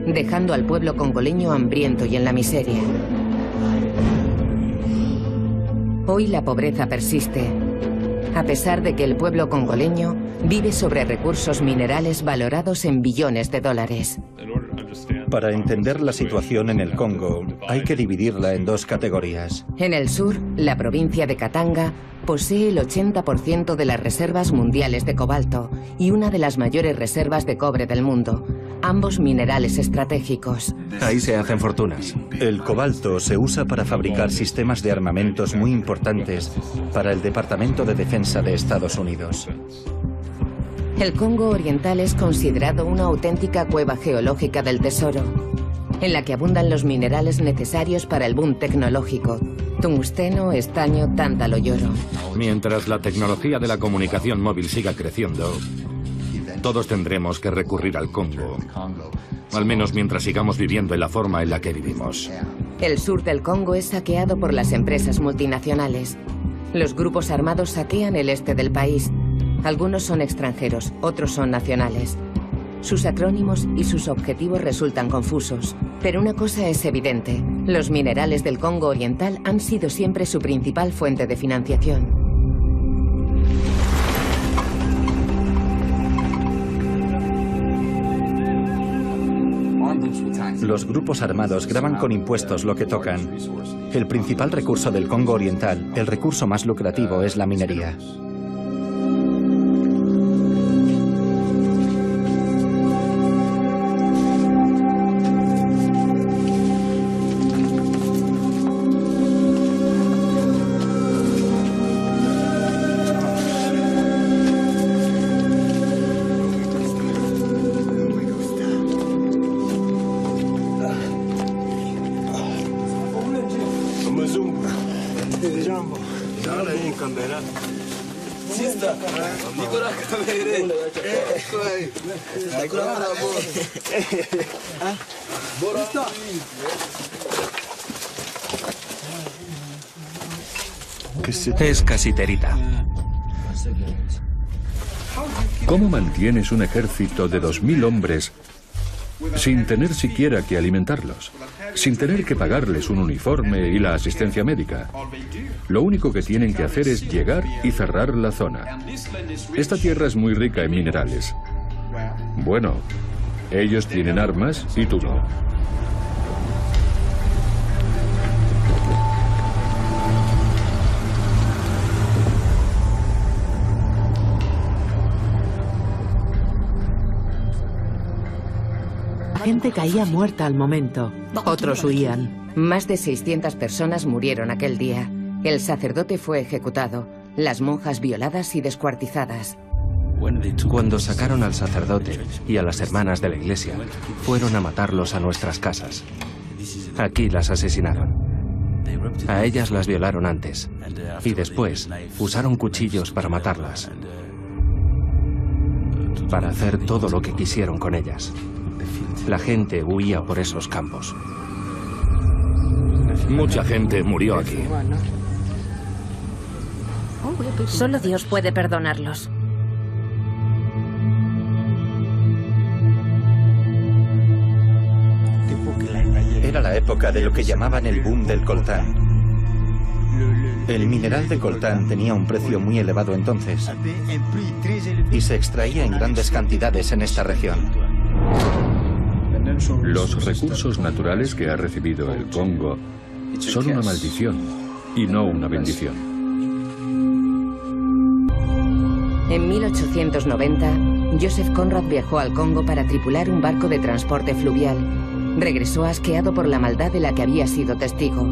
dejando al pueblo congoleño hambriento y en la miseria. Hoy la pobreza persiste, a pesar de que el pueblo congoleño vive sobre recursos minerales valorados en billones de dólares. Para entender la situación en el Congo, hay que dividirla en dos categorías. En el sur, la provincia de Katanga posee el 80% de las reservas mundiales de cobalto y una de las mayores reservas de cobre del mundo, ambos minerales estratégicos. Ahí se hacen fortunas. El cobalto se usa para fabricar sistemas de armamentos muy importantes para el Departamento de Defensa de Estados Unidos. El Congo Oriental es considerado una auténtica cueva geológica del tesoro, en la que abundan los minerales necesarios para el boom tecnológico: tungsteno, estaño, tántalo y oro. Mientras la tecnología de la comunicación móvil siga creciendo, todos tendremos que recurrir al Congo, al menos mientras sigamos viviendo en la forma en la que vivimos. El sur del Congo es saqueado por las empresas multinacionales. Los grupos armados saquean el este del país. Algunos son extranjeros, otros son nacionales. Sus acrónimos y sus objetivos resultan confusos. Pero una cosa es evidente: los minerales del Congo Oriental han sido siempre su principal fuente de financiación. Los grupos armados graban con impuestos lo que tocan. El principal recurso del Congo Oriental, el recurso más lucrativo, es la minería. Es casiterita. ¿Cómo mantienes un ejército de 2000 hombres sin tener siquiera que alimentarlos? Sin tener que pagarles un uniforme y la asistencia médica. Lo único que tienen que hacer es llegar y cerrar la zona. Esta tierra es muy rica en minerales. Bueno, ellos tienen armas y tú no. La gente caía muerta al momento. Otros huían. Más de 600 personas murieron aquel día. El sacerdote fue ejecutado, las monjas violadas y descuartizadas. Cuando sacaron al sacerdote y a las hermanas de la iglesia, fueron a matarlos a nuestras casas. Aquí las asesinaron. A ellas las violaron antes y después usaron cuchillos para matarlas, para hacer todo lo que quisieron con ellas. La gente huía por esos campos. Mucha gente murió aquí. Solo Dios puede perdonarlos. Era la época de lo que llamaban el boom del coltán. El mineral de coltán tenía un precio muy elevado entonces y se extraía en grandes cantidades en esta región. Los recursos naturales que ha recibido el Congo son una maldición y no una bendición. En 1890, Joseph Conrad viajó al Congo para tripular un barco de transporte fluvial. Regresó asqueado por la maldad de la que había sido testigo.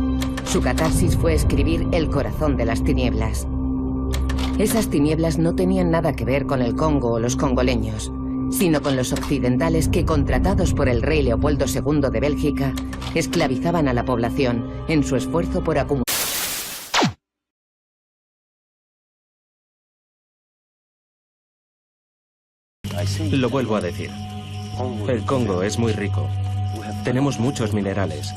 Su catarsis fue escribir El corazón de las tinieblas. Esas tinieblas no tenían nada que ver con el Congo o los congoleños, sino con los occidentales que, contratados por el rey Leopoldo II de Bélgica, esclavizaban a la población en su esfuerzo por acumular. Lo vuelvo a decir. El Congo es muy rico. Tenemos muchos minerales.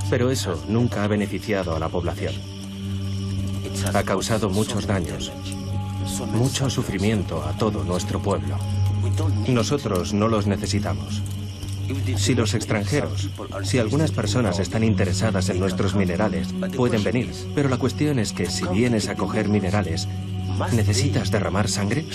Pero eso nunca ha beneficiado a la población. Ha causado muchos daños, mucho sufrimiento a todo nuestro pueblo. Nosotros no los necesitamos. Si los extranjeros, si algunas personas están interesadas en nuestros minerales, pueden venir. Pero la cuestión es que si vienes a coger minerales, ¿necesitas derramar sangre?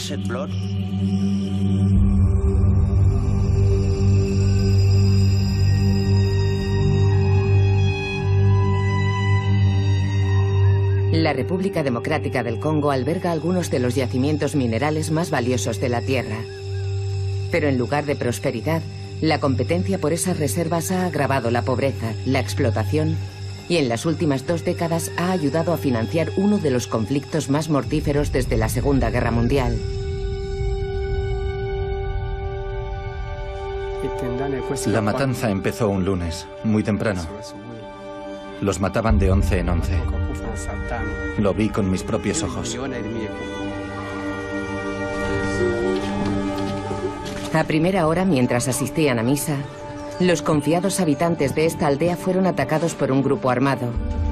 La República Democrática del Congo alberga algunos de los yacimientos minerales más valiosos de la Tierra. Pero en lugar de prosperidad, la competencia por esas reservas ha agravado la pobreza, la explotación y en las últimas 2 décadas ha ayudado a financiar uno de los conflictos más mortíferos desde la Segunda Guerra Mundial. La matanza empezó un lunes, muy temprano. Los mataban de 11 en 11. Lo vi con mis propios ojos. A primera hora, mientras asistían a misa, los confiados habitantes de esta aldea fueron atacados por un grupo armado,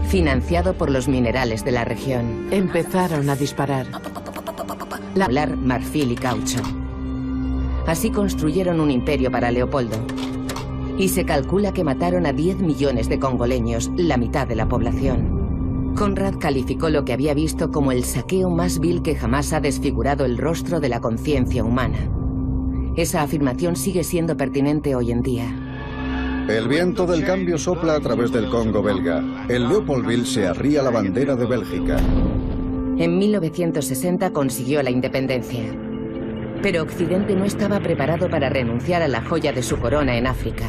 financiado por los minerales de la región. Empezaron a disparar. Marfil y caucho. Así construyeron un imperio para Leopoldo. Y se calcula que mataron a 10 millones de congoleños, la mitad de la población. Conrad calificó lo que había visto como el saqueo más vil que jamás ha desfigurado el rostro de la conciencia humana. Esa afirmación sigue siendo pertinente hoy en día. El viento del cambio sopla a través del Congo belga. En Leopoldville se arría la bandera de Bélgica. En 1960 consiguió la independencia. Pero Occidente no estaba preparado para renunciar a la joya de su corona en África.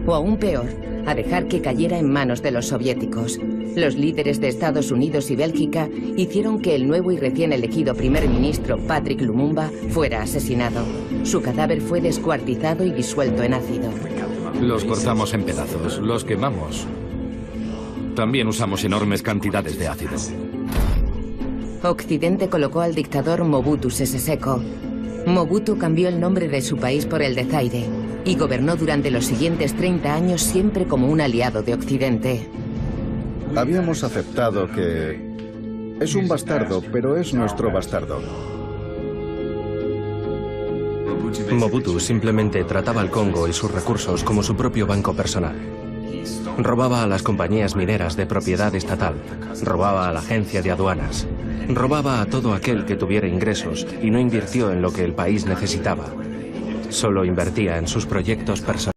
O aún peor, a dejar que cayera en manos de los soviéticos. Los líderes de Estados Unidos y Bélgica hicieron que el nuevo y recién elegido primer ministro Patrick Lumumba fuera asesinado. Su cadáver fue descuartizado y disuelto en ácido. Los cortamos en pedazos, los quemamos. También usamos enormes cantidades de ácido. Occidente colocó al dictador Mobutu Sese Seko. Mobutu cambió el nombre de su país por el de Zaire y gobernó durante los siguientes 30 años siempre como un aliado de Occidente. Habíamos aceptado que es un bastardo, pero es nuestro bastardo. Mobutu simplemente trataba al Congo y sus recursos como su propio banco personal. Robaba a las compañías mineras de propiedad estatal, robaba a la agencia de aduanas, robaba a todo aquel que tuviera ingresos y no invirtió en lo que el país necesitaba. Solo invertía en sus proyectos personales.